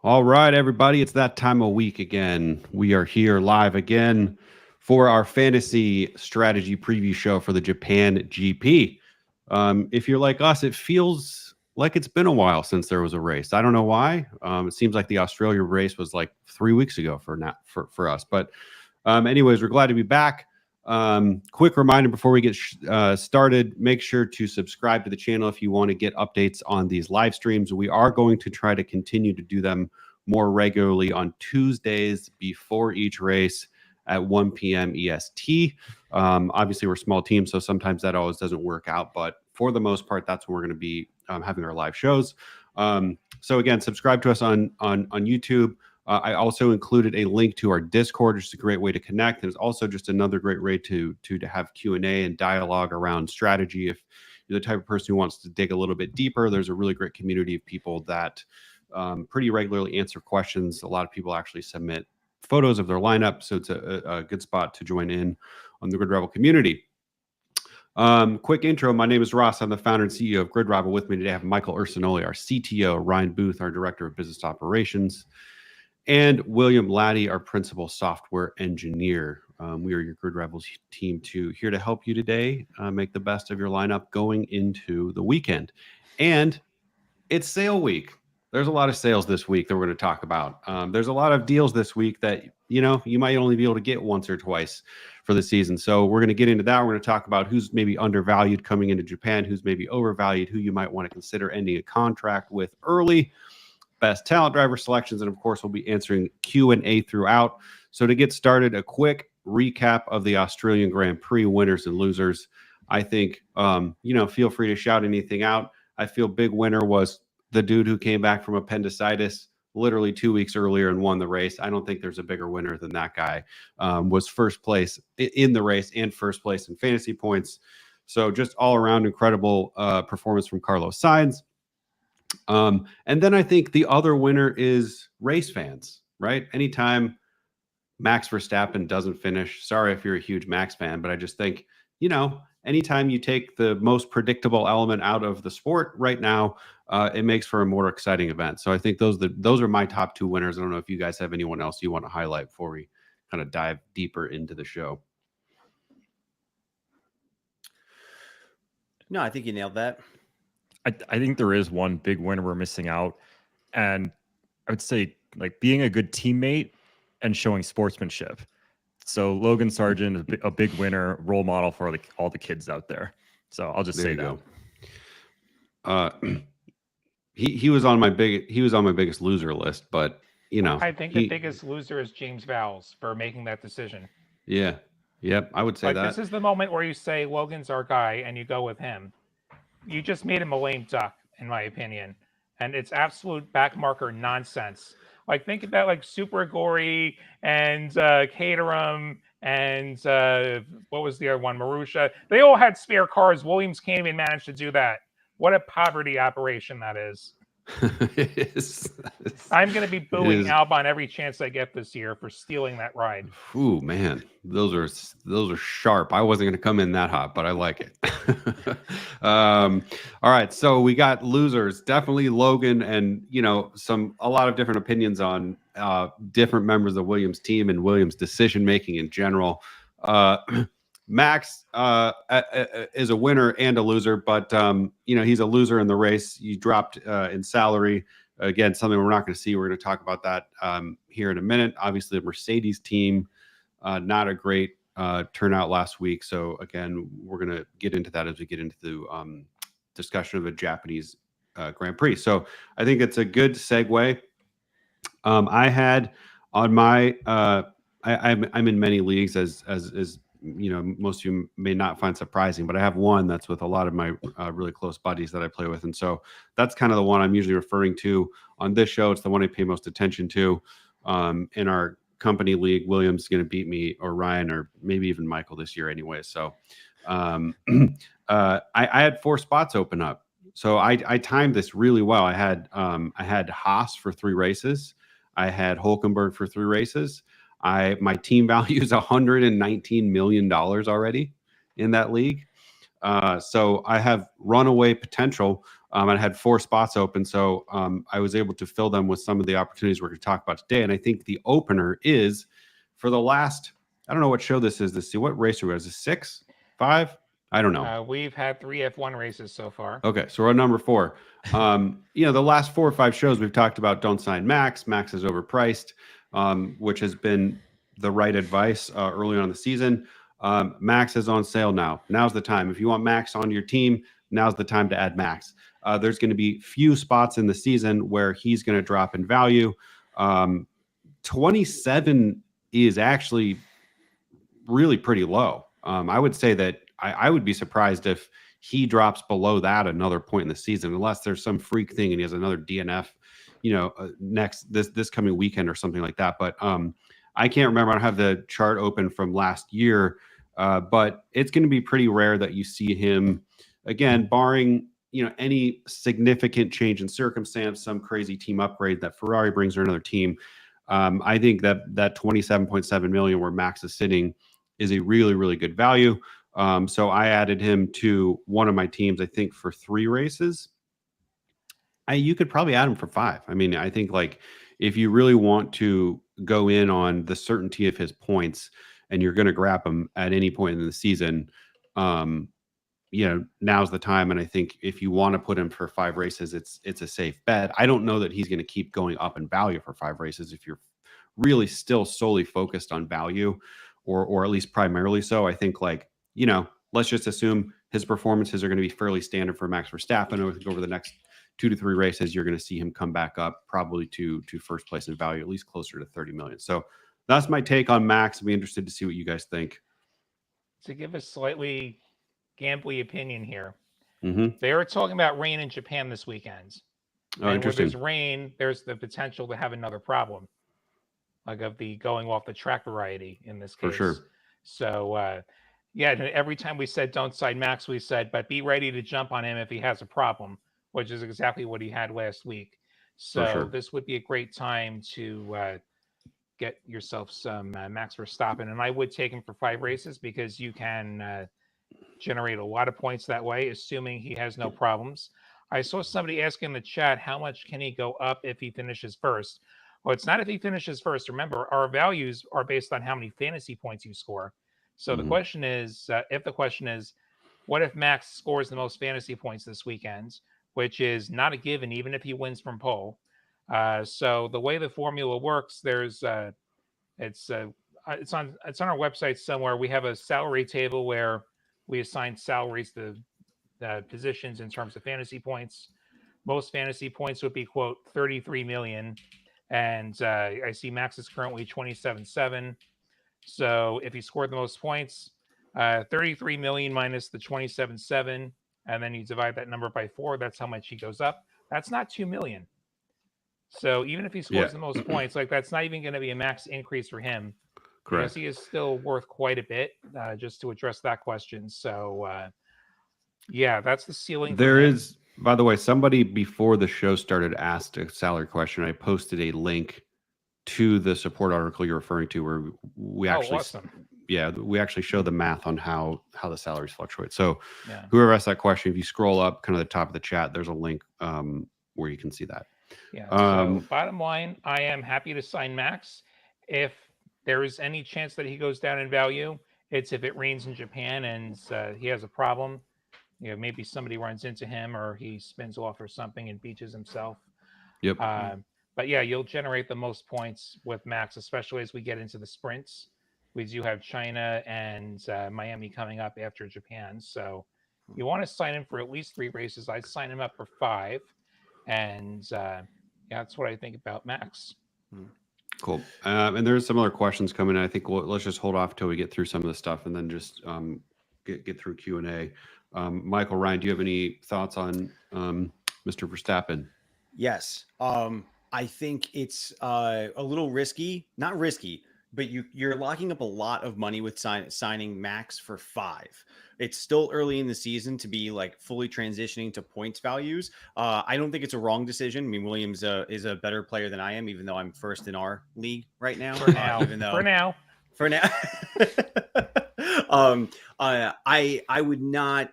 All right, everybody, it's that time of week again. We are here live again for our fantasy strategy preview show for the Japan GP. If you're like us, it feels like it's been a while since there was a race. I don't know why. It seems like the Australia race was like 3 weeks ago for us. But anyways, we're glad to be back. Quick reminder before we get started, make sure to subscribe to the channel if you want to get updates on these live streams. We are going to try to continue to do them more regularly on Tuesdays before each race at 1 p.m. EST. Obviously, we're a small team, so sometimes that always doesn't work out. But for the most part, that's when we're going to be having our live shows. So again, subscribe to us on YouTube. I also included a link to our Discord, which is a great way to connect. And it's also just another great way to have Q&A and dialogue around strategy. If you're the type of person who wants to dig a little bit deeper, there's a really great community of people that pretty regularly answer questions. A lot of people actually submit photos of their lineup, so it's a good spot to join in on the GridRival community. Quick intro. My name is Ross. I'm the founder and CEO of GridRival. With me today, I have Michael Ursinoli, our CTO, Ryan Booth, our Director of Business Operations, and William Laddie, our principal software engineer. We are your GridRival team here to help you today make the best of your lineup going into the weekend. And it's sale week. There's a lot of sales this week that we're going to talk about. There's a lot of deals this week that, you might only be able to get once or twice for the season. So we're going to get into that. We're going to talk about who's maybe undervalued coming into Japan, who's maybe overvalued, who you might want to consider ending a contract with early, best talent driver selections, and of course we'll be answering Q&A throughout. So to get started, a quick recap of the Australian Grand Prix winners and losers. I think feel free to shout anything out. I feel big winner was the dude who came back from appendicitis literally 2 weeks earlier and won the race. I don't think there's a bigger winner than that guy. Was first place in the race and first place in fantasy points. So just all around incredible performance from Carlos Sainz. And then I think the other winner is race fans, right? Anytime Max Verstappen doesn't finish, sorry if you're a huge Max fan, but I just think, anytime you take the most predictable element out of the sport right now, it makes for a more exciting event. So I think those are my top two winners. I don't know if you guys have anyone else you want to highlight before we kind of dive deeper into the show. No, I think you nailed that. I think there is one big winner we're missing out. And I would say like being a good teammate and showing sportsmanship. So Logan Sargent is a big winner, role model for like all the kids out there. So I'll just say that. He was on my biggest loser list, but I think the biggest loser is James Vowles for making that decision. Yeah. Yep. I would say that. This is the moment where you say Logan's our guy and you go with him. You just made him a lame duck, in my opinion. And it's absolute backmarker nonsense. Like, think about like Super Gory and Caterham and what was the other one? Marusha. They all had spare cars. Williams can't even manage to do that. What a poverty operation that is. I'm going to be booing Alpine every chance I get this year for stealing that ride. Ooh, man, those are sharp. I wasn't going to come in that hot, but I like it. All right, so we got losers. Definitely Logan, and a lot of different opinions on different members of Williams' team and Williams' decision making in general. Max is a winner and a loser, but he's a loser in the race. You dropped in salary. Again, something we're not going to see. We're going to talk about that here in a minute. Obviously, the Mercedes team, not a great turnout last week. So again, we're going to get into that as we get into the discussion of the Japanese Grand Prix. So I think it's a good segue. I had on my I'm in many leagues as most of you may not find surprising, but I have one that's with a lot of my really close buddies that I play with. And so that's kind of the one I'm usually referring to on this show. It's the one I pay most attention to. In our company league, Williams is going to beat me or Ryan or maybe even Michael this year anyway. So I had 4 spots open up. So I timed this really well. I had Haas for 3 races. I had Hulkenberg for 3 races. My team value is $119 million already in that league. So I have runaway potential. I had 4 spots open, so I was able to fill them with some of the opportunities we're going to talk about today. And I think the opener is for the last, I don't know what show this is. Let's see, what race are we? Is it 6, 5? I don't know. We've had 3 F1 races so far. Okay, so we're on number 4. The last 4 or 5 shows we've talked about don't sign Max. Max is overpriced, which has been the right advice early on in the season. Max is on sale now. Now's the time. If you want Max on your team, now's the time to add Max. There's going to be few spots in the season where he's going to drop in value. 27 is actually really pretty low. I would say that I would be surprised if he drops below that another point in the season, unless there's some freak thing and he has another DNF, this coming weekend or something like that. But I can't remember. I don't have the chart open from last year, but it's going to be pretty rare that you see him again, barring any significant change in circumstance, some crazy team upgrade that Ferrari brings or another team. I think that 27.7 million where Max is sitting is a really, really good value. So I added him to one of my teams, I think for 3 races. You could probably add him for 5. I mean, I think like if you really want to go in on the certainty of his points and you're going to grab him at any point in the season, now's the time. And I think if you want to put him for 5 races, it's a safe bet. I don't know that he's going to keep going up in value for 5 races if you're really still solely focused on value, or at least primarily so. I think let's just assume his performances are going to be fairly standard for Max Verstappen. I think over the next 2 to 3 races, you're going to see him come back up probably to first place in value, at least closer to 30 million. So that's my take on Max. I'd be interested to see what you guys think. To give a slightly gambly opinion here, Mm-hmm. they were talking about rain in Japan this weekend. Oh, and interesting. where there's rain, there's the potential to have another problem, like of the going off the track variety in this case. For sure. So, every time we said don't sign Max, we said, but be ready to jump on him if he has a problem, which is exactly what he had last week. So sure. This would be a great time to get yourself some Max Verstappen. And I would take him for 5 races because you can generate a lot of points that way, assuming he has no problems. I saw somebody ask in the chat, how much can he go up if he finishes first? Well, it's not if he finishes first. Remember, our values are based on how many fantasy points you score. So Mm-hmm. the question is, what if Max scores the most fantasy points this weekend, which is not a given, even if he wins from pole. So the way the formula works, there's it's on our website somewhere. We have a salary table where we assign salaries to positions in terms of fantasy points. Most fantasy points would be, quote, 33 million. And I see Max is currently 27.7. So if he scored the most points, 33 million minus the 27.7, and then you divide that number by 4, that's how much he goes up. That's not 2 million. So even if he scores the most points, that's not even going to be a max increase for him. Correct. Because he is still worth quite a bit, just to address that question. So, that's the ceiling. There is, by the way, somebody before the show started asked a salary question. I posted a link to the support article you're referring to where we actually, awesome. We actually show the math on how the salaries fluctuate. So whoever asked that question, if you scroll up kind of the top of the chat, there's a link where you can see that. Yeah. So bottom line, I am happy to sign Max. If there is any chance that he goes down in value, it's if it rains in Japan and he has a problem. Maybe somebody runs into him or he spins off or something and beaches himself. Yep. But you'll generate the most points with Max, especially as we get into the sprints. We do have China and Miami coming up after Japan. So you want to sign him for at least 3 races. I'd sign him up for 5. And that's what I think about Max. Cool. And there's some other questions coming in. I think let's just hold off till we get through some of the stuff and then just get through Q&A. Michael, Ryan, do you have any thoughts on Mr. Verstappen? Yes. I think it's a little risky. Not risky, but you're locking up a lot of money with signing Max for 5. It's still early in the season to be fully transitioning to points values. I don't think it's a wrong decision. I mean, Williams is a better player than I am, even though I'm first in our league right now. For now. I would not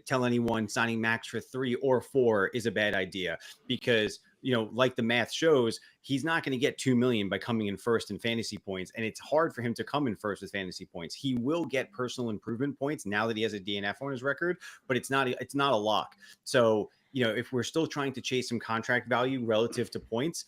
tell anyone signing Max for 3 or 4 is a bad idea, because like the math shows, he's not going to get 2 million by coming in first in fantasy points, and it's hard for him to come in first with fantasy points. He will get personal improvement points now that he has a DNF on his record, but it's not a lock. So if we're still trying to chase some contract value relative to points,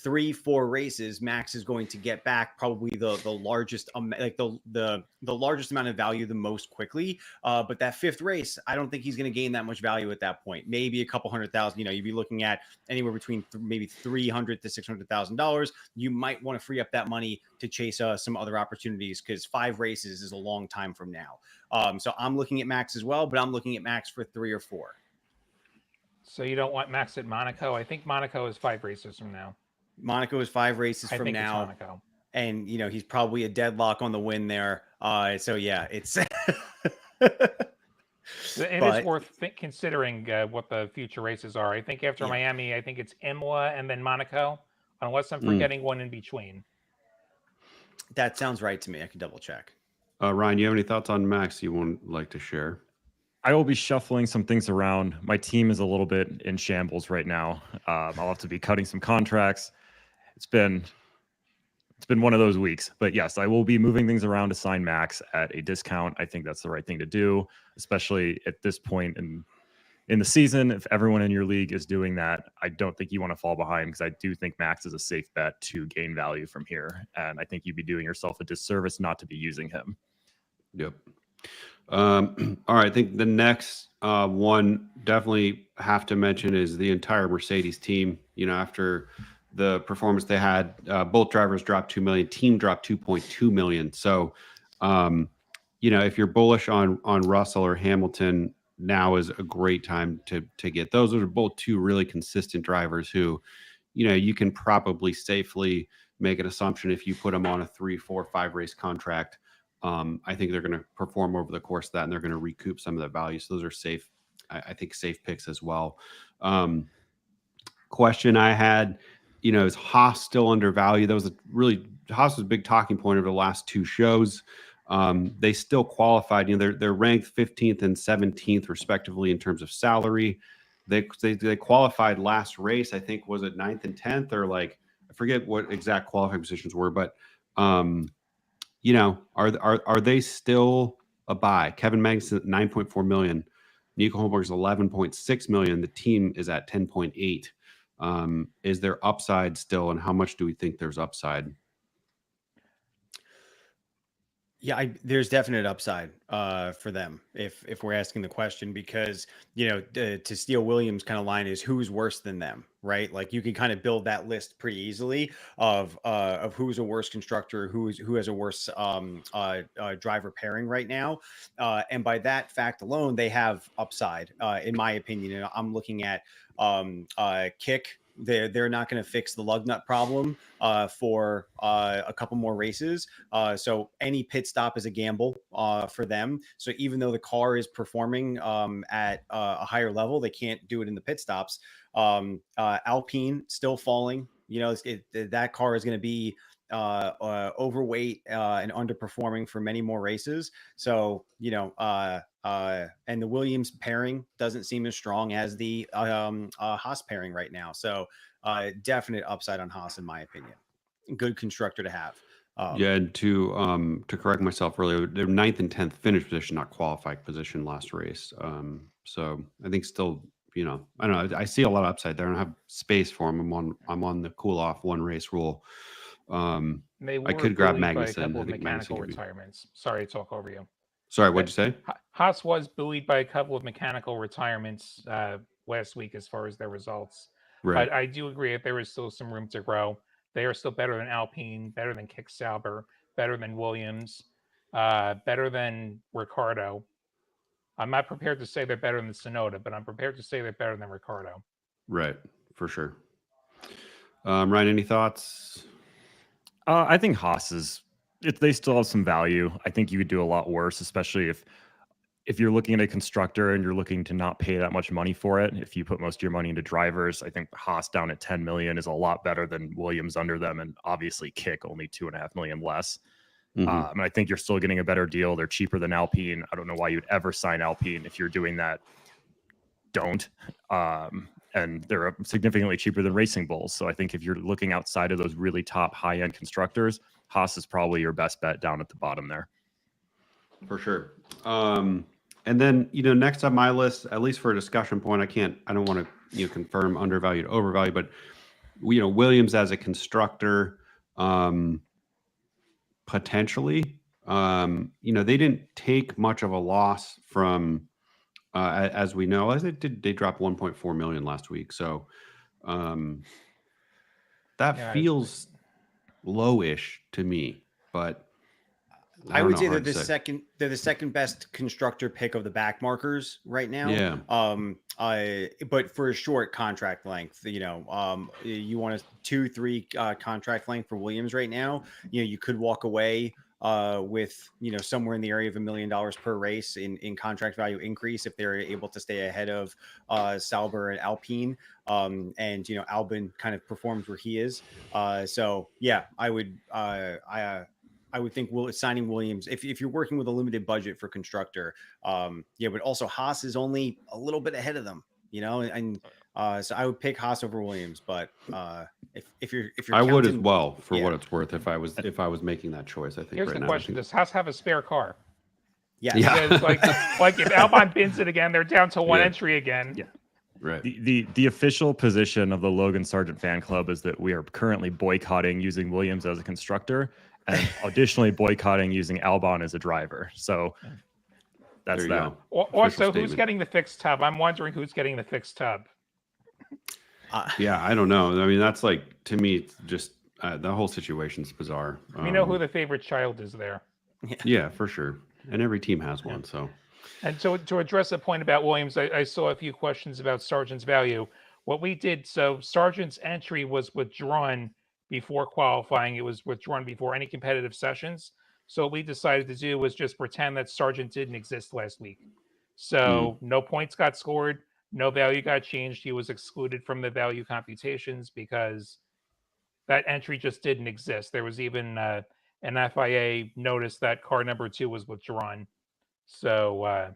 3-4 races, Max is going to get back probably the largest the largest amount of value the most quickly. But that 5th race, I don't think he's going to gain that much value at that point. Maybe a couple $100,000. You'd be looking at anywhere between maybe $300,000 to $600,000. You might want to free up that money to chase some other opportunities, because 5 races is a long time from now. So I'm looking at Max as well, but I'm looking at Max for 3 or 4. So you don't want Max at Monaco? I think Monaco is 5 races from now. Monaco is 5 races from now. It's Monaco. And he's probably a deadlock on the win there. So yeah, it's It is worth considering what the future races are. I think after Miami, I think it's Imola and then Monaco, unless I'm forgetting one in between. That sounds right to me. I can double check. Ryan, you have any thoughts on Max you would like to share? I will be shuffling some things around. My team is a little bit in shambles right now. I'll have to be cutting some contracts. It's been one of those weeks, but yes, I will be moving things around to sign Max at a discount. I think that's the right thing to do, especially at this point in the season. If everyone in your league is doing that, I don't think you want to fall behind, because I do think Max is a safe bet to gain value from here. And I think you'd be doing yourself a disservice not to be using him. Yep. All right. I think the next one definitely have to mention is the entire Mercedes team. After the performance they had, both drivers dropped 2 million, team dropped 2.2 million. So, if you're bullish on Russell or Hamilton, now is a great time to get those. Those are both 2 really consistent drivers who, you can probably safely make an assumption if you put them on a 3, 4, 5 race contract. I think they're going to perform over the course of that, and they're going to recoup some of that value. So those are safe, I think, safe picks as well. Question I had, is Haas still undervalued? That was Haas was a big talking point over the last 2 shows. They still qualified. They're ranked 15th and 17th respectively in terms of salary. They qualified last race. I think, was it 9th and 10th, or I forget what exact qualifying positions were, but are they still a buy? Kevin Magnussen at 9.4 million, Nico Hulkenberg's 11.6 million. The team is at 10.8. Is there upside still, and how much do we think there's upside? Yeah, there's definite upside for them if we're asking the question, because to steal Williams' kind of line is who's worse than them, right? You can kind of build that list pretty easily of who's a worse constructor, who has a worse driver pairing right now, and by that fact alone, they have upside in my opinion. I'm looking at Kick. They're not going to fix the lug nut problem for a couple more races. So any pit stop is a gamble for them. So even though the car is performing at a higher level, they can't do it in the pit stops. Alpine still falling. That car is going to be overweight and underperforming for many more races. So, and the Williams pairing doesn't seem as strong as the Haas pairing right now. So definite upside on Haas, in my opinion. Good constructor to have. And to correct myself earlier, they're 9th and 10th finish position, not qualified position last race. So I think still, I don't know. I see a lot of upside there. I don't have space for them. I'm on the cool off 1 race rule. I could grab Magnussen. I think mechanical retirements. Sorry to talk over you. Sorry, what'd you say? Haas was buoyed by a couple of mechanical retirements last week as far as their results. Right. But I do agree that there is still some room to grow. They are still better than Alpine, better than Kick Sauber, better than Williams, better than Ricciardo. I'm not prepared to say they're better than Tsunoda, but I'm prepared to say they're better than Ricciardo. Right, for sure. Ryan, any thoughts? I think Haas they still have some value. I think you could do a lot worse, especially if you're looking at a constructor and you're looking to not pay that much money for it. If you put most of your money into drivers, I think Haas down at 10 million is a lot better than Williams under them, and obviously Kick only 2.5 million less. And I think you're still getting a better deal. They're cheaper than Alpine. I don't know why you'd ever sign Alpine if you're doing that. Don't. And they're significantly cheaper than Racing Bulls. So I think if you're looking outside of those really top high-end constructors, Haas is probably your best bet down at the bottom there. For sure. And then, next on my list, at least for a discussion point, I don't want to, confirm undervalued, overvalued, but, Williams as a constructor, potentially, they didn't take much of a loss from, as we know, they dropped 1.4 million last week. So, that feels lowish to me, but I would say they're the second best constructor pick of the back markers right now. Yeah. But for a short contract length, you want a 2-3 contract length for Williams right now. You could walk away with somewhere in the area of $1 million per race in contract value increase if they're able to stay ahead of Sauber and Alpine. And Albon kind of performs where he is. So yeah, I would think signing Williams, if you're working with a limited budget for constructor, but also Haas is only a little bit ahead of them, and so I would pick Haas over Williams. But if you're I would as well for what it's worth if I was making that choice. I think here's right the now, question: does Haas have a spare car? Yeah. Because like if Albon bins it again, they're down to one entry again. Yeah. Right. The official position of the Logan Sargent fan club is that we are currently boycotting using Williams as a constructor and additionally boycotting using Albon as a driver. So that's that. Also, who's getting the fixed tub? I'm wondering who's getting the fixed tub. Yeah, I don't know. I mean, that's to me, it's just the whole situation's bizarre. We know who the favorite child is there. Yeah, for sure. And every team has one. So. And so to address the point about Williams, I saw a few questions about Sargent's value. What we did, so Sargent's entry was withdrawn before qualifying. It was withdrawn before any competitive sessions. So what we decided to do was just pretend that Sargent didn't exist last week. So no points got scored, no value got changed. He was excluded from the value computations because that entry just didn't exist. There was even an FIA notice that car number 2 was withdrawn. So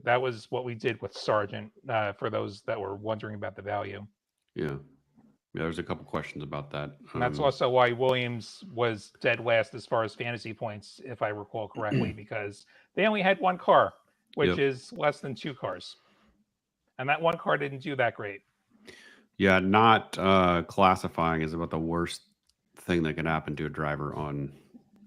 that was what we did with Sargent for those that were wondering about the value. Yeah, there's a couple questions about that. And that's also why Williams was dead last as far as fantasy points, if I recall correctly, because they only had one car, which is less than 2 cars. And that one car didn't do that great. Yeah, not classifying is about the worst thing that can happen to a driver on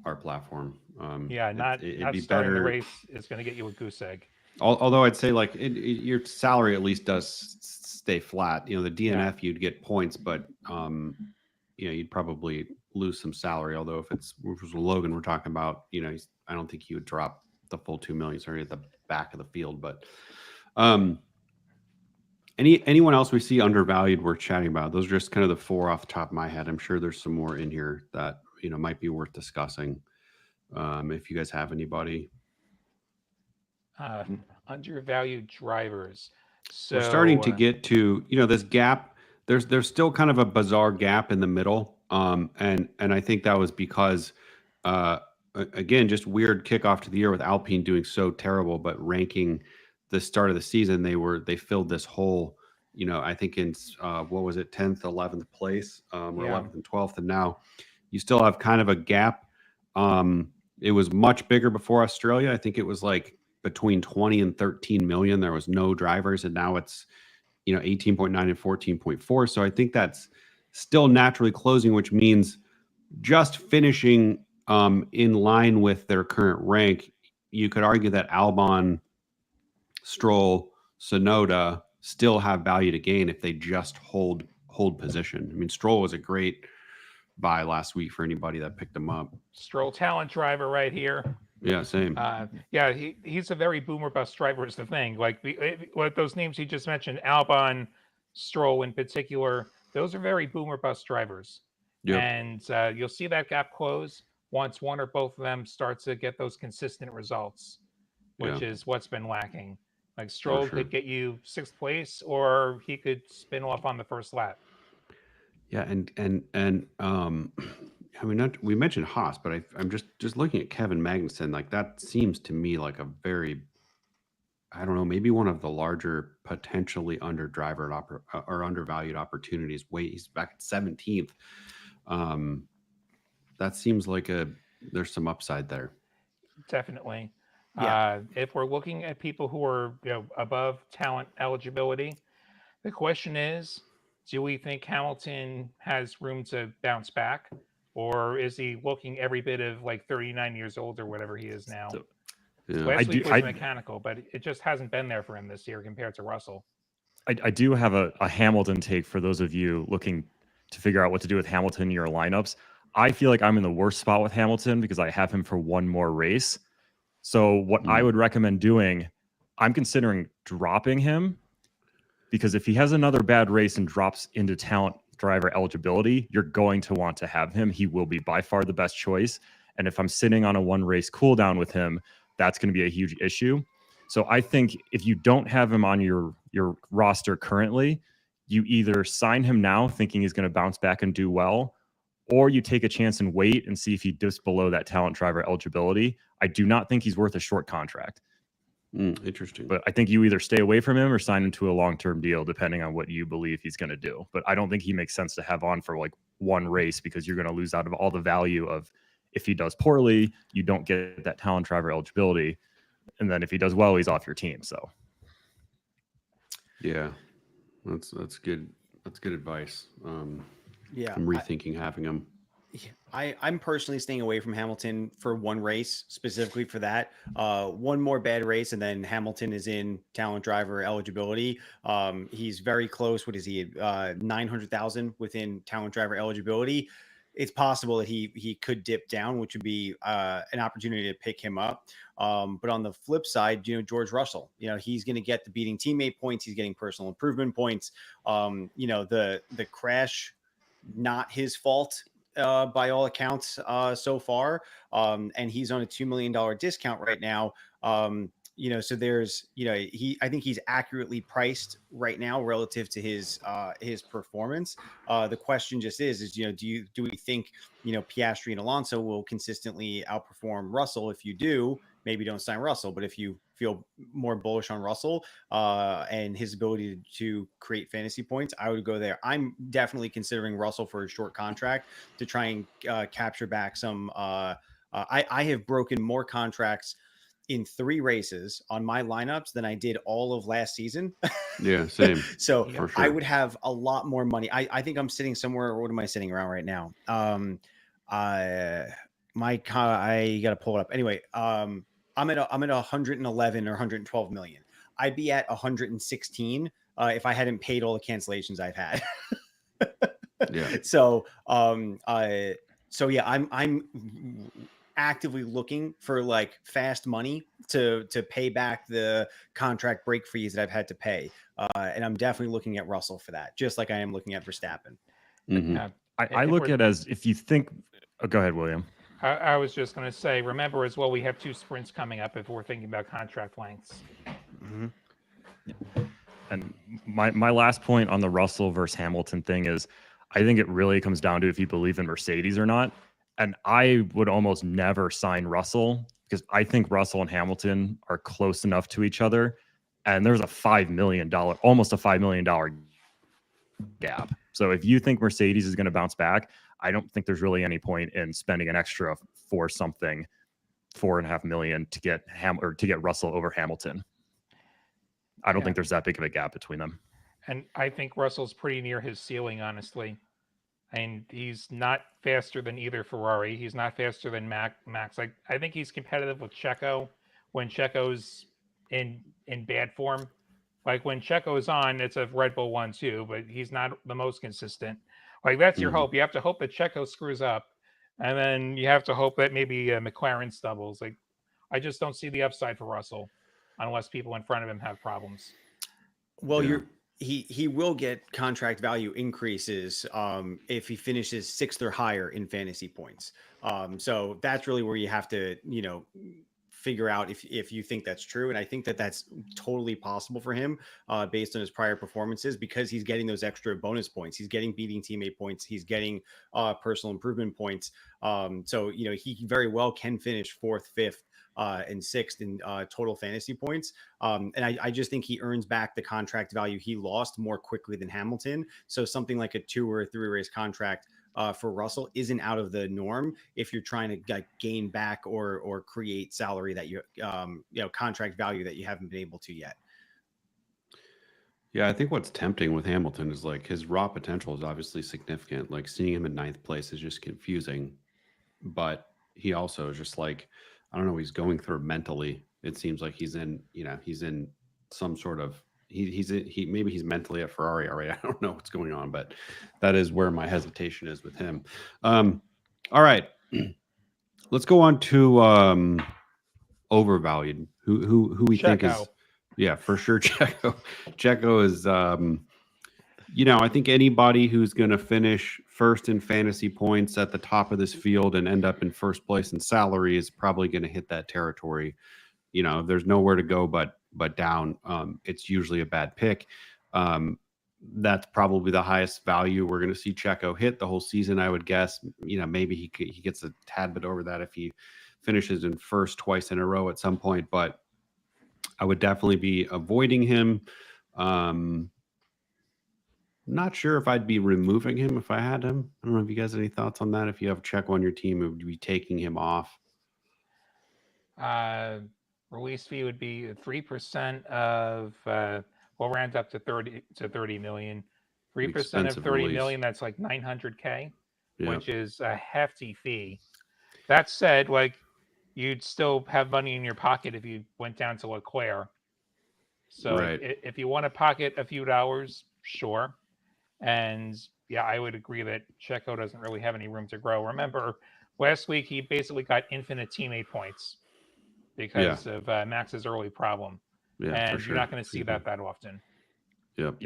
our platform. Not starting the race is going to get you a goose egg. Although I'd say your salary at least does stay flat. The DNF you'd get points, but you'd probably lose some salary. Although if it was Logan we're talking about, I don't think he would drop the full 2 million. Sorry, at the back of the field. But anyone else we see undervalued worth chatting about? Those are just kind of the 4 off the top of my head. I'm sure there's some more in here that might be worth discussing. If you guys have anybody. Undervalued drivers. So we're starting to get to this gap. There's still kind of a bizarre gap in the middle, and I think that was because again, just weird kickoff to the year with Alpine doing so terrible, but ranking the start of the season they filled this hole. I think in what was it, 10th, 11th place, or 11th and 12th, and now you still have kind of a gap. It was much bigger before Australia. I think it was between 20 and 13 million. There was no drivers, and now it's 18.9 and 14.4. So I think that's still naturally closing, which means just finishing in line with their current rank. You could argue that Albon, Stroll, Tsunoda still have value to gain if they just hold position. I mean, Stroll was a great buy last week for anybody that picked him up. Stroll talent driver right here. Yeah, same. He's a very boomer bust driver is the thing. Like those names he just mentioned, Albon, Stroll in particular, those are very boomer bust drivers. Yep. And you'll see that gap close once one or both of them starts to get those consistent results, which is what's been lacking. Like Stroll could get you 6th place, or he could spin off on the first lap. Yeah, and I mean, we mentioned Haas, but I'm just looking at Kevin Magnussen. Like that seems to me like a very, I don't know, maybe one of the larger potentially or undervalued opportunities. Wait, he's back at 17th. That seems like there's some upside there. Definitely. Yeah. If we're looking at people who are above talent eligibility, the question is, do we think Hamilton has room to bounce back? Or is he looking every bit of like 39 years old or whatever he is now? So, Yeah. Last week was mechanical, but it just hasn't been there for him this year compared to Russell. I do have a Hamilton take for those of you looking to figure out what to do with Hamilton in your lineups. I feel like I'm in the worst spot with Hamilton because I have him for one more race. So what I would recommend doing, I'm considering dropping him, because if he has another bad race and drops into talent driver eligibility, you're going to want to have him. He will be by far the best choice. And if I'm sitting on a one race cooldown with him, that's going to be a huge issue. So I think if you don't have him on your roster currently, you either sign him now thinking he's going to bounce back and do well, or you take a chance and wait and see if he dips below that talent driver eligibility. I do not think he's worth a short contract. Interesting. But I think you either stay away from him or sign him to a long-term deal, depending on what you believe he's going to do. But I don't think he makes sense to have on for like one race, because you're going to lose out of all the value of, if he does poorly, you don't get that talent driver eligibility. And then if he does well, he's off your team. So yeah, that's good. That's good advice. Yeah. I'm rethinking having him. I'm personally staying away from Hamilton for one race, specifically for that. One more bad race, and then Hamilton is in talent driver eligibility. He's very close. What is he? 900,000 within talent driver eligibility. It's possible that he could dip down, which would be an opportunity to pick him up. But on the flip side, George Russell, he's going to get the beating teammate points. He's getting personal improvement points. The crash, not his fault. By all accounts so far. And he's on a $2 million discount right now. So there's, I think he's accurately priced right now relative to his performance. The question just is, do we think, Piastri and Alonso will consistently outperform Russell? If you do, maybe don't sign Russell. But if you feel more bullish on Russell and his ability to create fantasy points, I would go there. I'm definitely considering Russell for a short contract to try and capture back some. I have broken more contracts in 3 races on my lineups than I did all of last season. Yeah, same. So for sure. I would have a lot more money. I think I'm sitting somewhere. What am I sitting around right now? I got to pull it up. Anyway, I'm at 111 or 112 million. I'd be at 116 if I hadn't paid all the cancellations I've had. Yeah. So yeah, I'm actively looking for like fast money to pay back the contract break fees that I've had to pay. And I'm definitely looking at Russell for that, just like I am looking at Verstappen. Mm-hmm. I look at it as, if you think, go ahead, William. I was just going to say, remember as well, we have 2 sprints coming up if we're thinking about contract lengths. Mm-hmm. And my last point on the Russell versus Hamilton thing is, I think it really comes down to if you believe in Mercedes or not. And I would almost never sign Russell, because I think Russell and Hamilton are close enough to each other. And there's almost a $5 million gap. So if you think Mercedes is going to bounce back, I don't think there's really any point in spending an extra $4.5 million to get Russell over Hamilton. I don't think there's that big of a gap between them. And I think Russell's pretty near his ceiling, honestly. And he's not faster than either Ferrari. He's not faster than Max. I think he's competitive with Checo when Checo's in bad form. Like when Checo's on, it's a Red Bull 1-2, but he's not the most consistent. Like that's your hope. You have to hope that Checo screws up, and then you have to hope that maybe McLaren stumbles. Like I just don't see the upside for Russell unless people in front of him have problems. Well, he will get contract value increases if he finishes 6th or higher in fantasy points. So that's really where you have to, figure out if you think that's true. And I think that that's totally possible for him based on his prior performances, because he's getting those extra bonus points. He's getting beating teammate points. He's getting personal improvement points. So, he very well can finish 4th, 5th, and 6th in total fantasy points. And I just think he earns back the contract value he lost more quickly than Hamilton. So something like a 2 or 3 race contract for Russell isn't out of the norm if you're trying to gain back or create salary that contract value that you haven't been able to yet. Yeah, I think what's tempting with Hamilton is like his raw potential is obviously significant. Like seeing him in 9th place is just confusing, but he also is just like, I don't know, he's going through mentally. It seems like he's in some sort of maybe he's mentally at Ferrari already. I don't know what's going on, but that is where my hesitation is with him. All right, let's go on to Overvalued. Who we think is, yeah, for sure. Checo is, I think anybody who's going to finish first in fantasy points at the top of this field and end up in first place in salary is probably going to hit that territory. If there's nowhere to go but down, it's usually a bad pick. That's probably the highest value we're going to see Checo hit the whole season, I would guess. Maybe he gets a tad bit over that if he finishes in first twice in a row at some point, but I would definitely be avoiding him. Not sure if I'd be removing him if I had him. I don't know if you guys have any thoughts on that. If you have Checo on your team, would you be taking him off? Release fee would be 3% of we'll round up to 30 million. 3% of 30 million, that's like 900K, which is a hefty fee. That said, like, you'd still have money in your pocket if you went down to Leclerc. So if you want to pocket a few dollars, sure. And yeah, I would agree that Checo doesn't really have any room to grow. Remember, last week he basically got infinite teammate points because of Max's early problem. Yeah, and you're not going to see that often. Yep.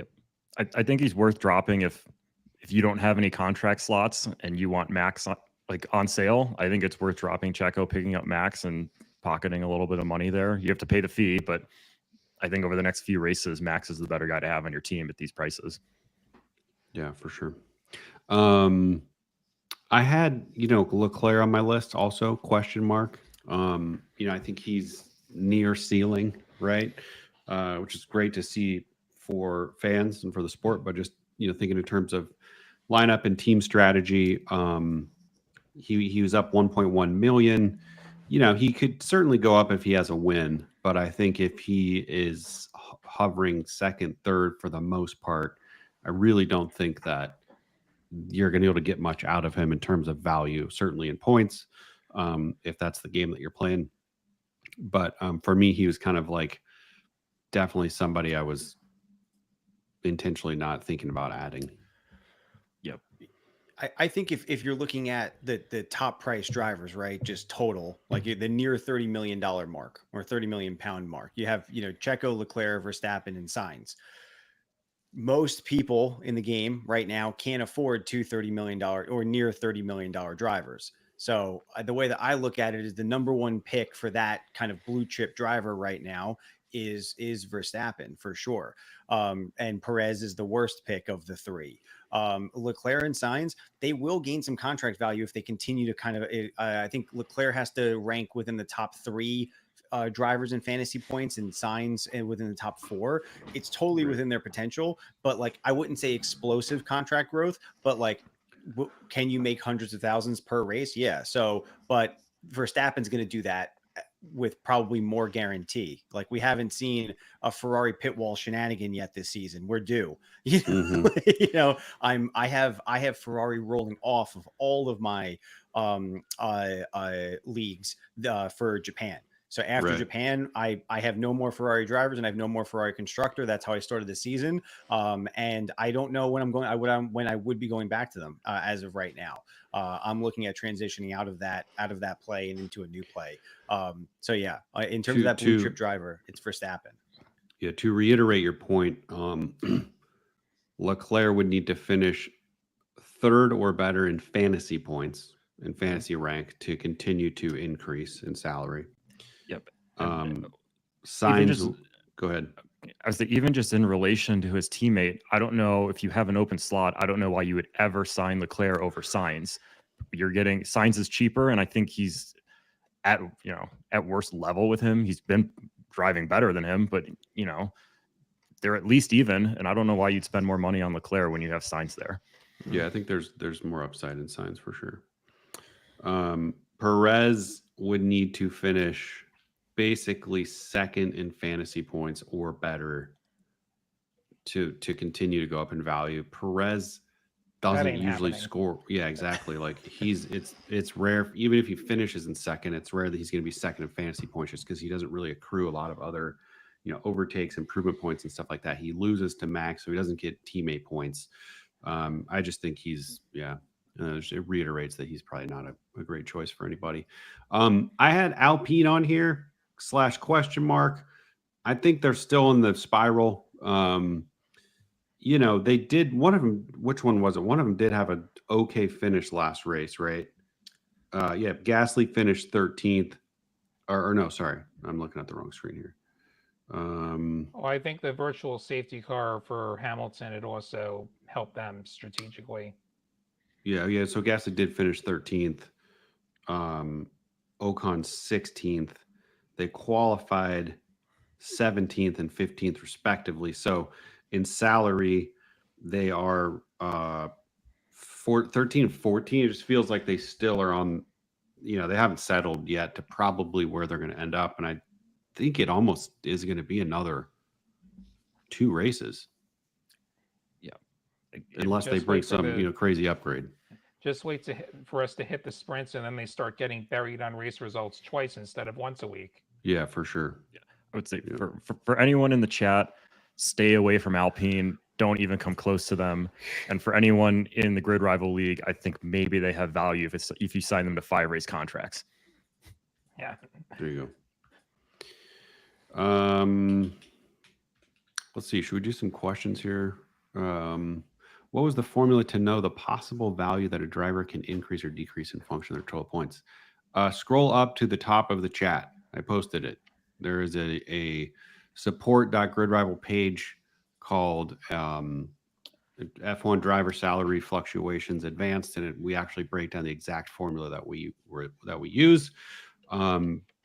I think he's worth dropping if you don't have any contract slots and you want Max on sale. I think it's worth dropping Checo, picking up Max, and pocketing a little bit of money there. You have to pay the fee, but I think over the next few races, Max is the better guy to have on your team at these prices. Yeah, for sure. I had, Leclerc on my list also, question mark. I think he's near ceiling, right? Which is great to see for fans and for the sport, but just, thinking in terms of lineup and team strategy, he was up 1.1 million. He could certainly go up if he has a win, but I think if he is hovering second, third for the most part, I really don't think that you're going to be able to get much out of him in terms of value, certainly in points, if that's the game that you're playing. But for me, he was kind of like definitely somebody I was intentionally not thinking about adding. Yep. I think if you're looking at the top price drivers, right, just total, like the near $30 million mark or 30 million pound mark, you have, Checo, Leclerc, Verstappen, and Sainz. Most people in the game right now can't afford two $30 million or near $30 million drivers. So the way that I look at it is the number one pick for that kind of blue chip driver right now is Verstappen for sure. And Perez is the worst pick of the three. Leclerc and Sainz, they will gain some contract value if they continue to kind of, I think Leclerc has to rank within the top 3 drivers in fantasy points, and Sainz within the top 4. It's totally within their potential, but like, I wouldn't say explosive contract growth, but like, can you make hundreds of thousands per race? Yeah. So, but Verstappen's going to do that with probably more guarantee. Like, we haven't seen a Ferrari pit wall shenanigan yet this season. We're due. I have Ferrari rolling off of all of my leagues for Japan. So after Japan, I have no more Ferrari drivers and I have no more Ferrari constructor. That's how I started the season. And I don't know when when I would be going back to them as of right now. I'm looking at transitioning out of that play and into a new play. So yeah, in terms of that blue chip driver, it's Verstappen. Yeah. To reiterate your point, Leclerc would need to finish 3rd or better in fantasy points and fantasy rank to continue to increase in salary. Yep. Signs. just- Go ahead. I was like, even just in relation to his teammate, I don't know if you have an open slot. I don't know why you would ever sign Leclerc over Sainz. You're getting Sainz is cheaper, and I think he's at worst level with him. He's been driving better than him, but they're at least even. And I don't know why you'd spend more money on Leclerc when you have Sainz there. Yeah, I think there's more upside in Sainz for sure. Perez would need to finish basically second in fantasy points or better to continue to go up in value. Perez doesn't ain't usually happening. score. Yeah, exactly. Like it's rare. Even if he finishes in second, it's rare that he's going to be second in fantasy points just because he doesn't really accrue a lot of other, overtakes, improvement points, and stuff like that. He loses to Max, so he doesn't get teammate points. I just think it reiterates that he's probably not a great choice for anybody. I had Alpine on here / question mark. I think they're still in the spiral. They did one of them. Which one was it? One of them did have an okay finish last race, right? Yeah, Gasly finished 13th. Or no, sorry, I'm looking at the wrong screen here. Well, I think the virtual safety car for Hamilton had also helped them strategically. Yeah. So Gasly did finish 13th. Ocon 16th. They qualified 17th and 15th respectively. So in salary, they are 13 and 14. It just feels like they still are on, they haven't settled yet to probably where they're going to end up. And I think it almost is going to be another 2 races. Yeah. Unless they bring some, crazy upgrade. Just wait for us to hit the sprints, and then they start getting buried on race results twice instead of once a week. Yeah, for sure. Yeah. I would say for anyone in the chat, stay away from Alpine. Don't even come close to them. And for anyone in the GridRival League, I think maybe they have value if you sign them to 5 race contracts. Yeah. There you go. Let's see. Should we do some questions here? What was the formula to know the possible value that a driver can increase or decrease in function of their total points? Scroll up to the top of the chat. I posted it. There is a support.gridrival page called F1 driver salary fluctuations advanced, and we actually break down the exact formula that we use.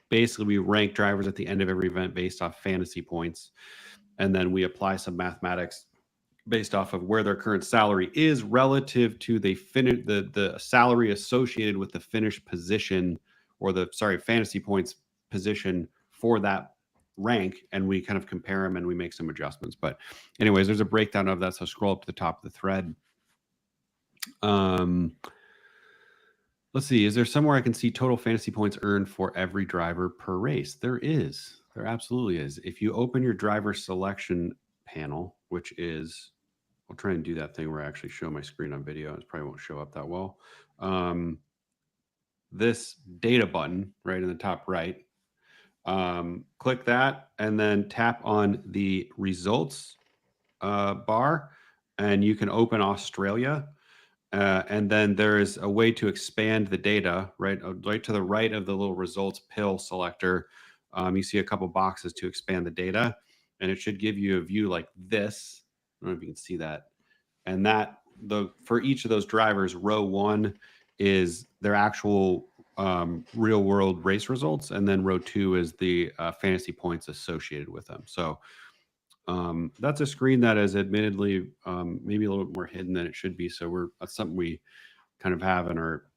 Basically, we rank drivers at the end of every event based off fantasy points, and then we apply some mathematics based off of where their current salary is relative to the salary associated with the finished position, or fantasy points position for that rank, and we kind of compare them and we make some adjustments. But anyways, there's a breakdown of that, so scroll up to the top of the thread. Let's see, is there somewhere I can see total fantasy points earned for every driver per race? There absolutely is. If you open your driver selection panel, which is, I'll try and do that thing where I actually show my screen on video. It probably won't show up that well. This data button right in the top right, click that and then tap on the results bar, and you can open Australia. And then there is a way to expand the data right to the right of the little results pill selector. You see a couple boxes to expand the data, and it should give you a view like this. I don't know if you can see that. And for each of those drivers, row 1 is their actual real world race results, and then row 2 is the fantasy points associated with them. So that's a screen that is admittedly maybe a little bit more hidden than it should be. So that's something we kind of have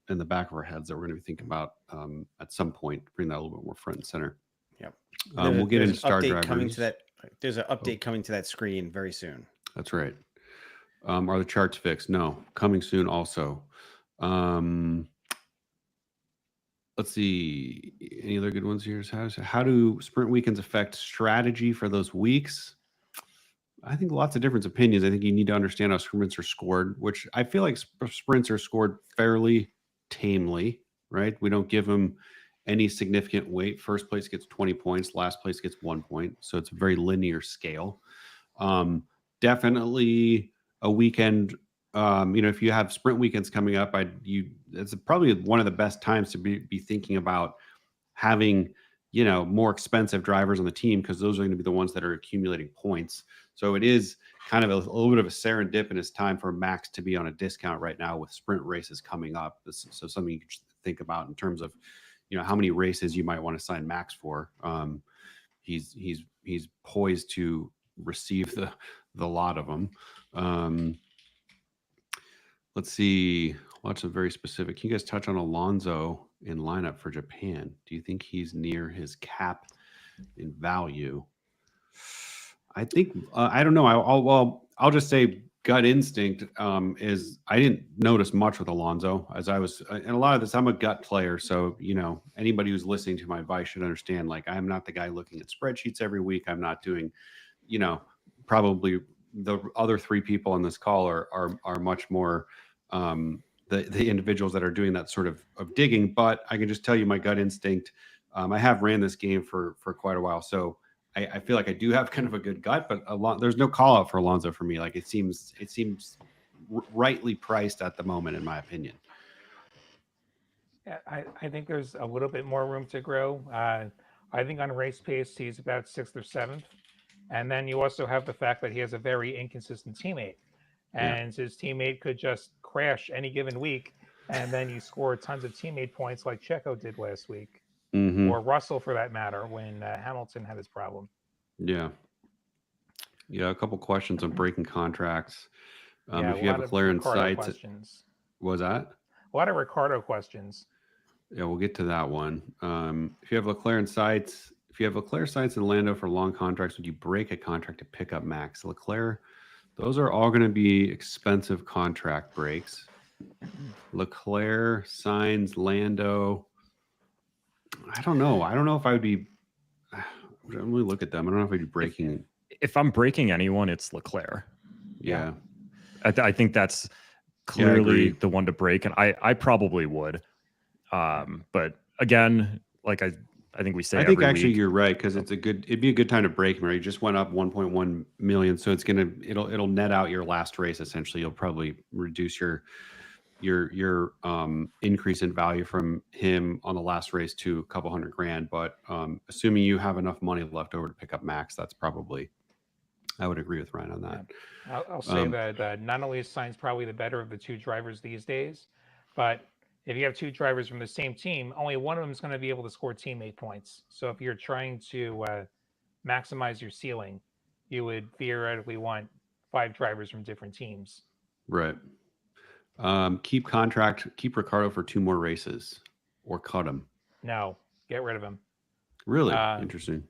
in the back of our heads that we're going to be thinking about at some point, bring that a little bit more front and center. Yep. We'll get into star drivers. There's an update coming to that screen very soon. That's right. Are the charts fixed? No, coming soon also. Let's see. Any other good ones here? How do sprint weekends affect strategy for those weeks? I think lots of different opinions. I think you need to understand how sprints are scored, which I feel like sprints are scored fairly tamely, right? We don't give them any significant weight. First place gets 20 points. Last place gets 1 point. So it's a very linear scale. Definitely a weekend. If you have sprint weekends coming up, it's probably one of the best times to be thinking about having more expensive drivers on the team, because those are going to be the ones that are accumulating points. So it is kind of a little bit of a serendipitous time for Max to be on a discount right now with sprint races coming up. So something you can think about in terms of, how many races you might want to sign Max for. He's poised to receive the lot of them. Let's see. Lots of very specific. Can you guys touch on Alonso in lineup for Japan? Do you think he's near his cap in value? I think I don't know. I'll just say gut instinct is I didn't notice much with Alonso, as I was, and a lot of this, I'm a gut player, so anybody who's listening to my advice should understand, like, I'm not the guy looking at spreadsheets every week. I'm not doing, probably the other three people on this call are much more the individuals that are doing that sort of digging. But I can just tell you my gut instinct. I have ran this game for quite a while, so I feel like I do have kind of a good gut, but there's no call out for Alonso for me. Like, it seems rightly priced at the moment, in my opinion. Yeah, I think there's a little bit more room to grow. I think on race pace, he's about 6th or 7th. And then you also have the fact that he has a very inconsistent teammate. And his teammate could just crash any given week. And then you score tons of teammate points like Checo did last week. Mm-hmm. Or Russell, for that matter, when Hamilton had his problem. Yeah. A couple questions on breaking contracts. Yeah, if you have a clear insight, questions. What was that? A lot of Ricardo questions. Yeah, we'll get to that one. If you have Leclerc Sainz and Lando for long contracts, would you break a contract to pick up Max? Leclerc, those are all going to be expensive contract breaks. Leclerc, Sainz, Lando. I don't know. I don't know if I would be. Let me look at them. I don't know if I'd be breaking. If I'm breaking anyone, it's Leclerc. Yeah. I think that's clearly the one to break, and I probably would. But again, like I think we say, I think every actually week, you're right, because it'd be a good time to break him. Right, you just went up 1.1 million, so it'll net out your last race. Essentially, you'll probably reduce your increase in value from him on the last race to a couple $100,000. But assuming you have enough money left over to pick up Max, that's probably, I would agree with Ryan on that. Yeah. I'll say that not only is Sainz probably the better of the two drivers these days, but if you have two drivers from the same team, only one of them is going to be able to score teammate points. So if you're trying to maximize your ceiling, you would theoretically want 5 drivers from different teams. Right. Keep Ricardo for 2 more races, or cut him. No, get rid of him. Really interesting.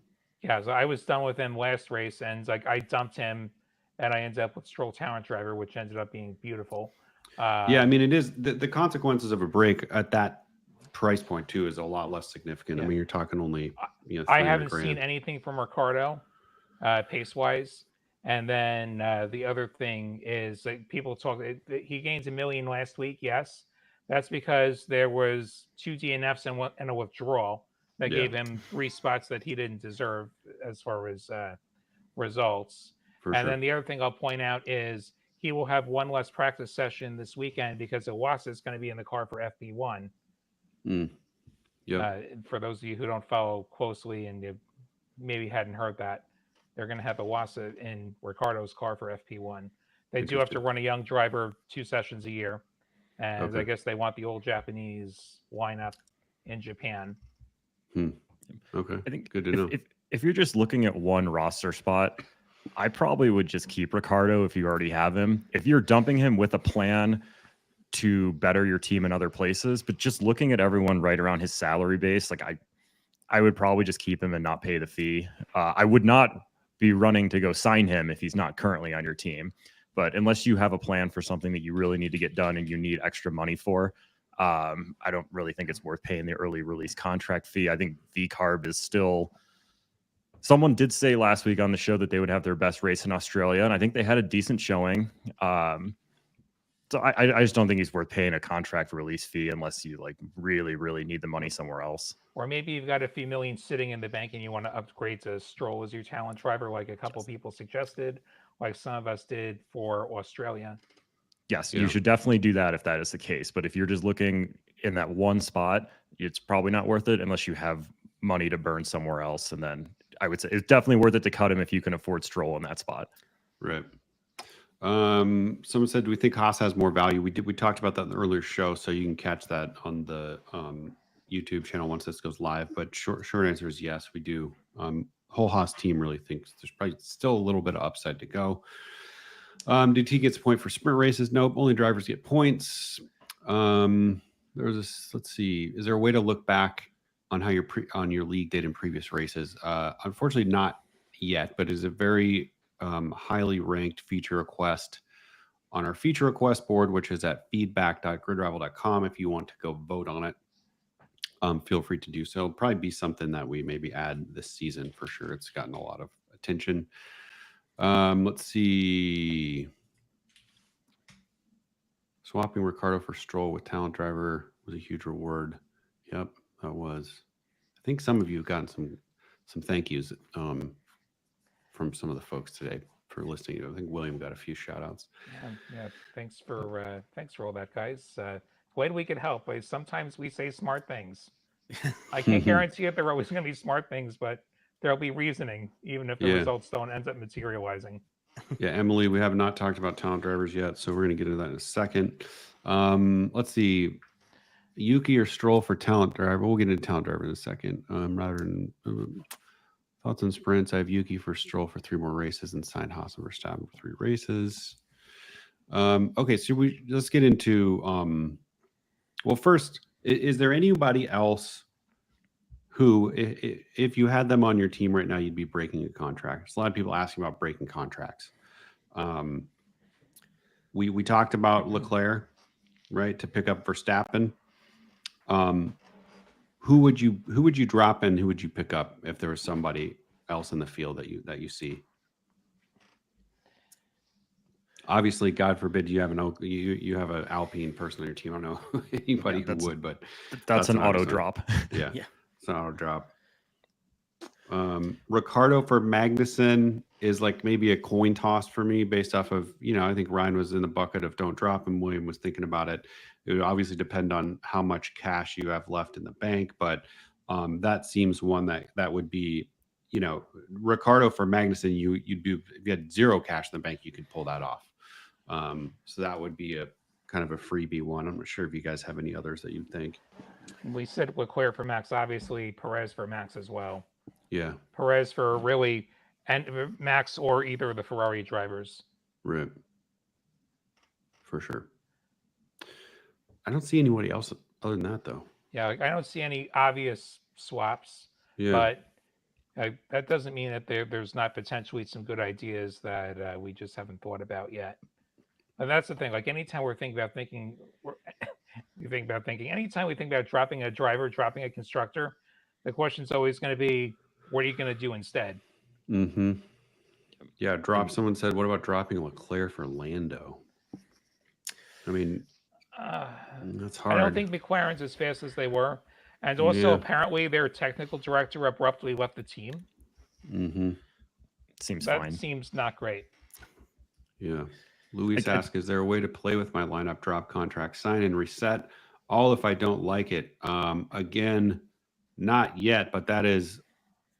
Yeah, so I was done with him last race, and like I dumped him, and I ended up with Stroll Talent Driver, which ended up being beautiful. Yeah, I mean, it is the consequences of a break at that price point too is a lot less significant. Yeah. I mean, you're talking only I haven't seen anything from Ricardo pace wise. And then the other thing is, like, people talk, he gains $1 million last week. Yes, that's because there was 2 DNFs and a withdrawal that gave him 3 spots that he didn't deserve as far as results. Then the other thing I'll point out is he will have 1 less practice session this weekend because Iwasa is going to be in the car for FP1. For those of you who don't follow closely and you maybe hadn't heard that, they're going to have Iwasa in Ricardo's car for FP1. They do have to run a young driver 2 sessions a year. And I guess they want the old Japanese lineup in Japan. Okay. I think good to know. If you're just looking at one roster spot, I probably would just keep Ricardo if you already have him. If you're dumping him with a plan to better your team in other places, but just looking at everyone right around his salary base, like I would probably just keep him and not pay the fee. I would not be running to go sign him if he's not currently on your team. But unless you have a plan for something that you really need to get done and you need extra money for, I don't really think it's worth paying the early release contract fee. I think VCARB is still... Someone did say last week on the show that they would have their best race in Australia, and I think they had a decent showing. So I just don't think he's worth paying a contract release fee unless you like really, really need the money somewhere else. Or maybe you've got a few million sitting in the bank and you want to upgrade to Stroll as your talent driver, like a couple people suggested, like some of us did for Australia. Yes, you should definitely do that if that is the case. But if you're just looking in that one spot, it's probably not worth it unless you have money to burn somewhere else. And then I would say it's definitely worth it to cut him if you can afford Stroll in that spot. Right. Someone said, do we think Haas has more value? We talked about that in the earlier show, so you can catch that on the YouTube channel once this goes live. But short answer is yes, we do. Whole Haas team really thinks there's probably still a little bit of upside to go. Did he gets a point for sprint races? Nope. Only drivers get points. There was this. Let's see. Is there a way to look back on how your league did in previous races? Unfortunately, not yet. But is a very highly ranked feature request on our feature request board, which is at feedback.gridrival.com. If you want to go vote on it, feel free to do so. It'll probably be something that we maybe add this season for sure. It's gotten a lot of attention. Let's see. Swapping Ricardo for Stroll with talent driver was a huge reward. Yep, that was. I think some of you have gotten some thank yous from some of the folks today for listening. I think William got a few shout outs. Yeah. Thanks for all that, guys. Glad we could help. Sometimes we say smart things. I can't guarantee if they're always going to be smart things, but there'll be reasoning, even if the results don't end up materializing. Yeah, Emily, we have not talked about talent drivers yet, so we're going to get into that in a second. Let's see. Yuki or Stroll for talent driver. We'll get into talent driver in a second. Rather than thoughts on sprints, I have Yuki for Stroll for 3 more races and signed Haas and Verstappen for 3 races. Okay, so let's get into. Well, first, is there anybody else who, if you had them on your team right now, you'd be breaking a contract? There's a lot of people asking about breaking contracts. We talked about Leclerc, right, to pick up Verstappen. Who would you drop and who would you pick up if there was somebody else in the field that you see? Obviously, God forbid you have you have an Alpine person on your team. I don't know anybody who would, but that's an auto drop. Yeah, it's an auto drop. Ricardo for Magnussen is like maybe a coin toss for me based off of, I think Ryan was in the bucket of don't drop him. William was thinking about it. It would obviously depend on how much cash you have left in the bank, but that seems one that would be, Ricardo for Magnussen, you'd be, if you had 0 cash in the bank, you could pull that off. So that would be a kind of a freebie one. I'm not sure if you guys have any others that you'd think. We said Leclerc for Max, obviously Perez for Max as well. Yeah. Perez for really, and Max or either of the Ferrari drivers. Right. For sure. I don't see anybody else other than that, though. Yeah, I don't see any obvious swaps. Yeah. But that doesn't mean that there's not potentially some good ideas that we just haven't thought about yet. And that's the thing. Like anytime we think about thinking, anytime we think about dropping a driver, dropping a constructor, the question's always going to be, what are you going to do instead? Mm-hmm. Yeah, someone said, what about dropping Leclerc for Lando? I mean, that's hard. I don't think McLaren's as fast as they were. And also, apparently, their technical director abruptly left the team. Mm-hmm. Seems that fine. Seems not great. Yeah. Luis asks, is there a way to play with my lineup drop contract, sign and reset all if I don't like it? Again, not yet, but that is,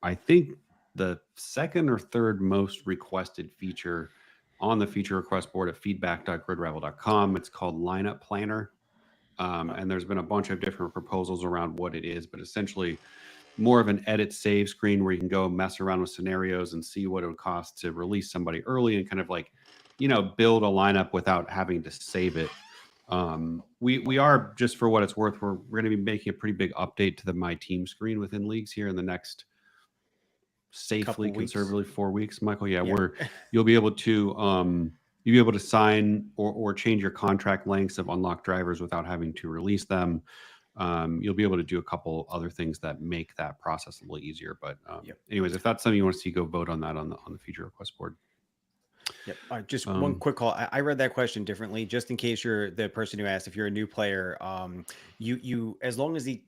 I think, the 2nd or 3rd most requested feature on the feature request board at feedback.gridrival.com. It's called Lineup Planner. And there's been a bunch of different proposals around what it is, but essentially more of an edit save screen where you can go mess around with scenarios and see what it would cost to release somebody early and kind of like, build a lineup without having to save it. We are, just for what it's worth, we're going to be making a pretty big update to the My Team screen within leagues here in the next conservatively 4 weeks. Michael, you'll be able to sign or change your contract lengths of unlocked drivers without having to release them. You'll be able to do a couple other things that make that process a little easier. But anyways, if that's something you want to see, go vote on that on the feature request board. Yep. Just one quick call. I read that question differently, just in case you're the person who asked if you're a new player. You as long as the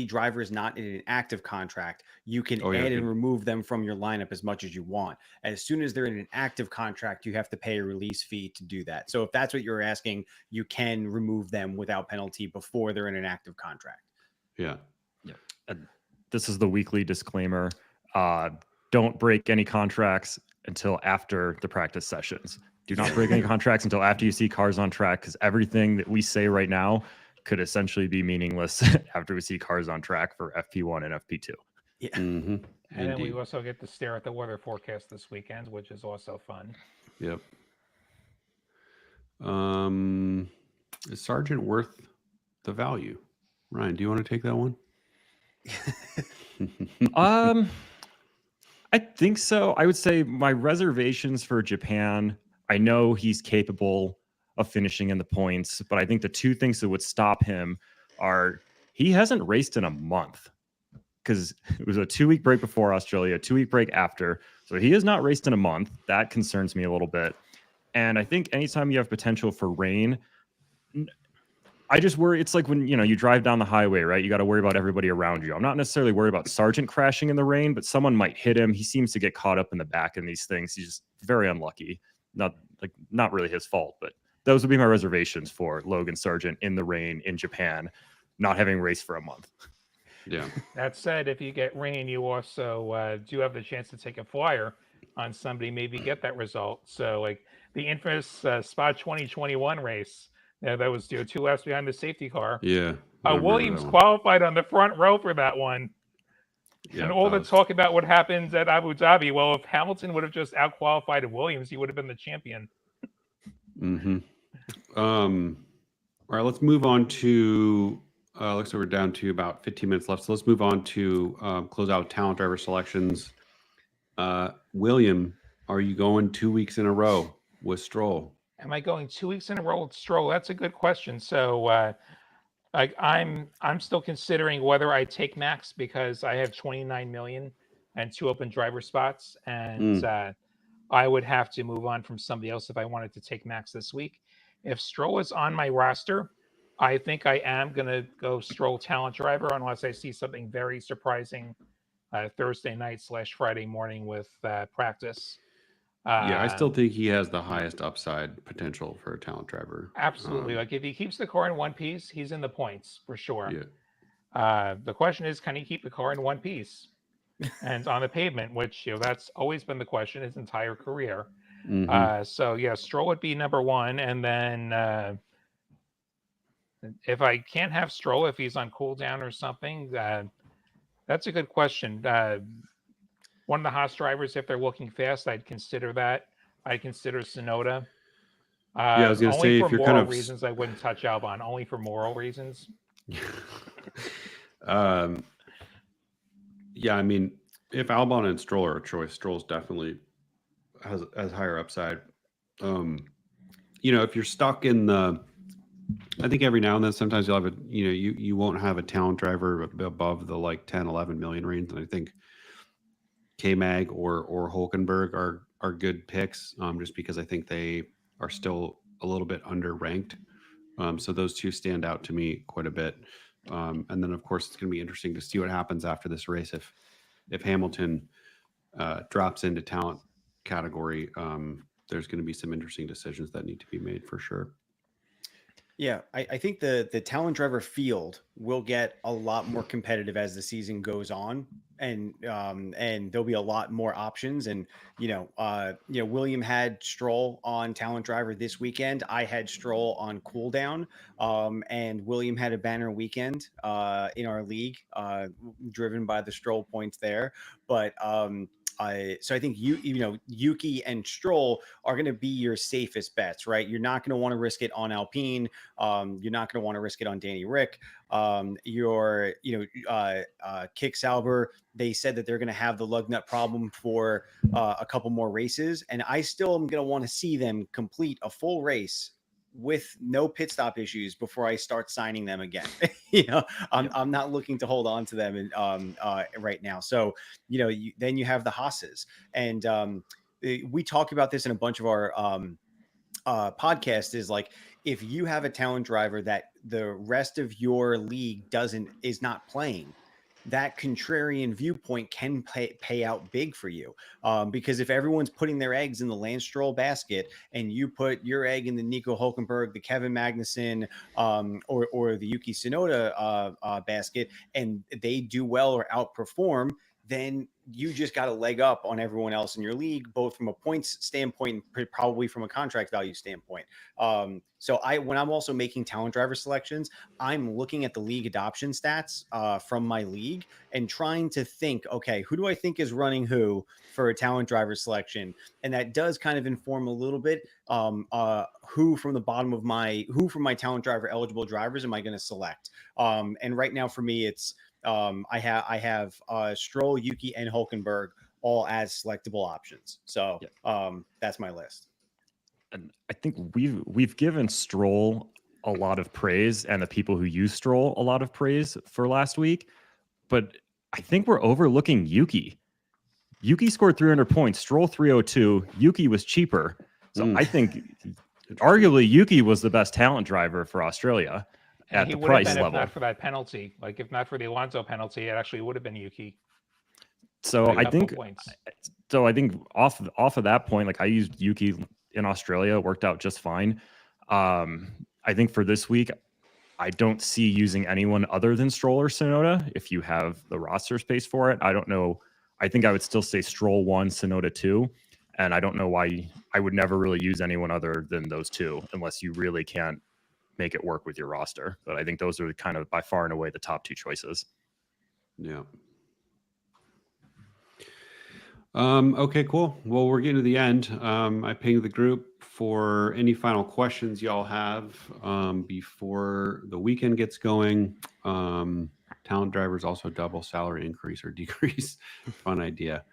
driver is not in an active contract, you can add and remove them from your lineup as much as you want. As soon as they're in an active contract, you have to pay a release fee to do that. So if that's what you're asking, you can remove them without penalty before they're in an active contract. Yeah. this is the weekly disclaimer. Don't break any contracts until after the practice sessions. Do not break any contracts until after you see cars on track, because everything that we say right now could essentially be meaningless after we see cars on track for FP1 and FP2. Yeah. Mm-hmm. And then we also get to stare at the weather forecast this weekend, which is also fun. Yep. Is Sargent worth the value? Ryan, do you want to take that one? I think so. I would say my reservations for Japan, I know he's capable of finishing in the points, but I think the two things that would stop him are he hasn't raced in a month, because it was a 2-week break before Australia, a 2-week break after. So he has not raced in a month. That concerns me a little bit. And I think anytime you have potential for rain, I just worry. It's like when, you drive down the highway, right? You got to worry about everybody around you. I'm not necessarily worried about Sargent crashing in the rain, but someone might hit him. He seems to get caught up in the back in these things. He's just very unlucky. Not really his fault, but those would be my reservations for Logan Sargent in the rain in Japan, not having raced for a month. Yeah. That said, if you get rain, you also do have the chance to take a flyer on somebody, maybe get that result. So, like the infamous Spa 2021 race, that was 2 laps behind the safety car. Yeah. I remember Williams that one. qualified on the front row for that one. Yeah, And all that the was- talk about what happens at Abu Dhabi, well, if Hamilton would have just out-qualified Williams, he would have been the champion. Mm-hmm. All right, let's move on to looks like we're down to about 15 minutes left. So let's move on to close out talent driver selections. William, are you going 2 weeks in a row with Stroll? Am I going 2 weeks in a row with Stroll? That's a good question. So I'm still considering whether I take Max, because I have 29 million and 2 open driver spots, and I would have to move on from somebody else if I wanted to take Max this week. If Stroll is on my roster, I think I am going to go Stroll talent driver, unless I see something very surprising Thursday night / Friday morning with practice. Yeah, I still think he has the highest upside potential for a talent driver. Absolutely. Like if he keeps the car in one piece, he's in the points for sure. Yeah. The question is, can he keep the car in one piece and on the pavement, which, that's always been the question his entire career. Mhm. So yeah, Stroll would be number one. And then if I can't have Stroll, if he's on cooldown or something, that's a good question. One of the Haas drivers, if they're looking fast, I'd consider that. I'd consider Sonoda. Yeah, I was gonna only say, for if you're moral kind of reasons, I wouldn't touch Albon. Only for moral reasons. Yeah, I mean, if Albon and Stroll are a choice, Stroll's definitely has higher upside. If you're stuck in I think every now and then, sometimes you'll have you won't have a talent driver above the like 10, 11 million range. And I think K-Mag or Hulkenberg are good picks, just because I think they are still a little bit underranked. So those two stand out to me quite a bit. And then, of course, it's going to be interesting to see what happens after this race. If Hamilton drops into talent category, there's going to be some interesting decisions that need to be made for sure. Yeah, I think the talent driver field will get a lot more competitive as the season goes on, and there'll be a lot more options. And William had Stroll on talent driver this weekend. I had Stroll on cooldown, and William had a banner weekend in our league, driven by the Stroll points there. But so I think Yuki and Stroll are going to be your safest bets, right? You're not going to want to risk it on Alpine. You're not going to want to risk it on Danny Rick. Kick Sauber, they said that they're going to have the lug nut problem for a couple more races, and I still am going to want to see them complete a full race with no pit stop issues before I start signing them again. I'm not looking to hold on to them right now. So, then you have the Haas's, and we talk about this in a bunch of our podcasts. Is like, if you have a talent driver that the rest of your league is not playing, that contrarian viewpoint can pay out big for you. Because if everyone's putting their eggs in the Lance Stroll basket and you put your egg in the Nico Hulkenberg, the Kevin Magnussen, or the Yuki Tsunoda basket, and they do well or outperform, then you just got a leg up on everyone else in your league, both from a points standpoint and probably from a contract value standpoint. So when I'm also making talent driver selections, I'm looking at the league adoption stats from my league and trying to think, okay, who do I think is running who for a talent driver selection? And that does kind of inform a little bit who from my talent driver eligible drivers am I going to select? And right now for me, it's I have Stroll, Yuki, and Hulkenberg all as selectable options. So that's my list. And I think we've given Stroll a lot of praise and the people who use Stroll a lot of praise for last week, but I think we're overlooking Yuki. Yuki scored 300 points, Stroll 302. Yuki was cheaper. So I think arguably Yuki was the best talent driver for Australia at the price level. If not for that penalty, like if not for the Alonso penalty, it actually would have been Yuki. So I think off of that point, like I used Yuki in Australia, it worked out just fine. I think for this week, I don't see using anyone other than Stroll or Tsunoda if you have the roster space for it. I don't know. I think I would still say Stroll 1, Tsunoda 2. And I don't know why I would never really use anyone other than those two unless you really can't make it work with your roster. But I think those are kind of by far and away the top two choices. Yeah. Okay, cool. Well, we're getting to the end. I pinged the group for any final questions y'all have before the weekend gets going. Talent drivers also double salary increase or decrease. Fun idea.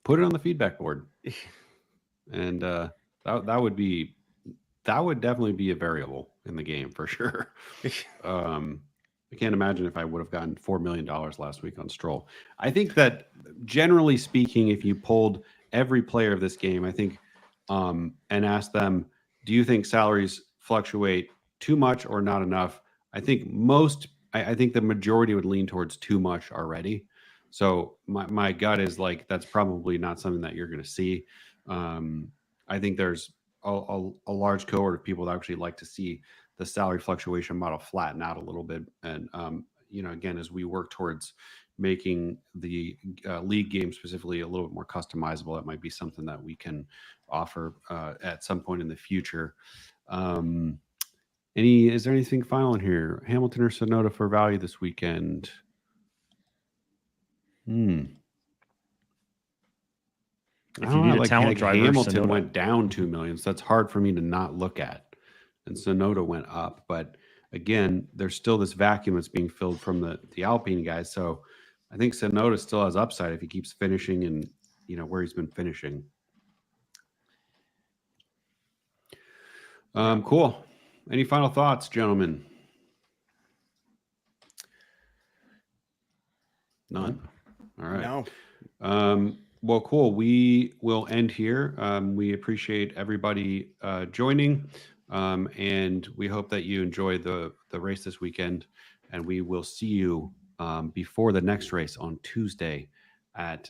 Put it on the feedback board. And that would definitely be a variable in the game for sure. I can't imagine if I would have gotten $4 million last week on Stroll. I think that generally speaking, if you polled every player of this game, I think, and asked them, do you think salaries fluctuate too much or not enough? I think I think the majority would lean towards too much already. So my gut is like, that's probably not something that you're going to see. I think there's a large cohort of people that actually like to see the salary fluctuation model flatten out a little bit. And, again, as we work towards making the league game specifically a little bit more customizable, that might be something that we can offer at some point in the future. Is there anything final in here? Hamilton or Tsunoda for value this weekend? If you need a talent driver, Hamilton Tsunoda went down 2 million, so that's hard for me to not look at. And Tsunoda went up, but again, there's still this vacuum that's being filled from the Alpine guys. So I think Tsunoda still has upside if he keeps finishing and where he's been finishing. Cool. Any final thoughts, gentlemen? None. All right. No. Well, cool. We will end here. We appreciate everybody joining. And we hope that you enjoy the race this weekend, and we will see you before the next race on Tuesday at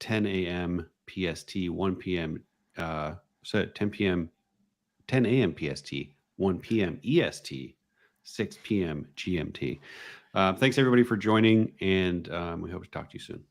10 a.m. PST, 1 p.m. 10 a.m. PST, 1 p.m. EST, 6 p.m. GMT. Thanks everybody for joining, and we hope to talk to you soon.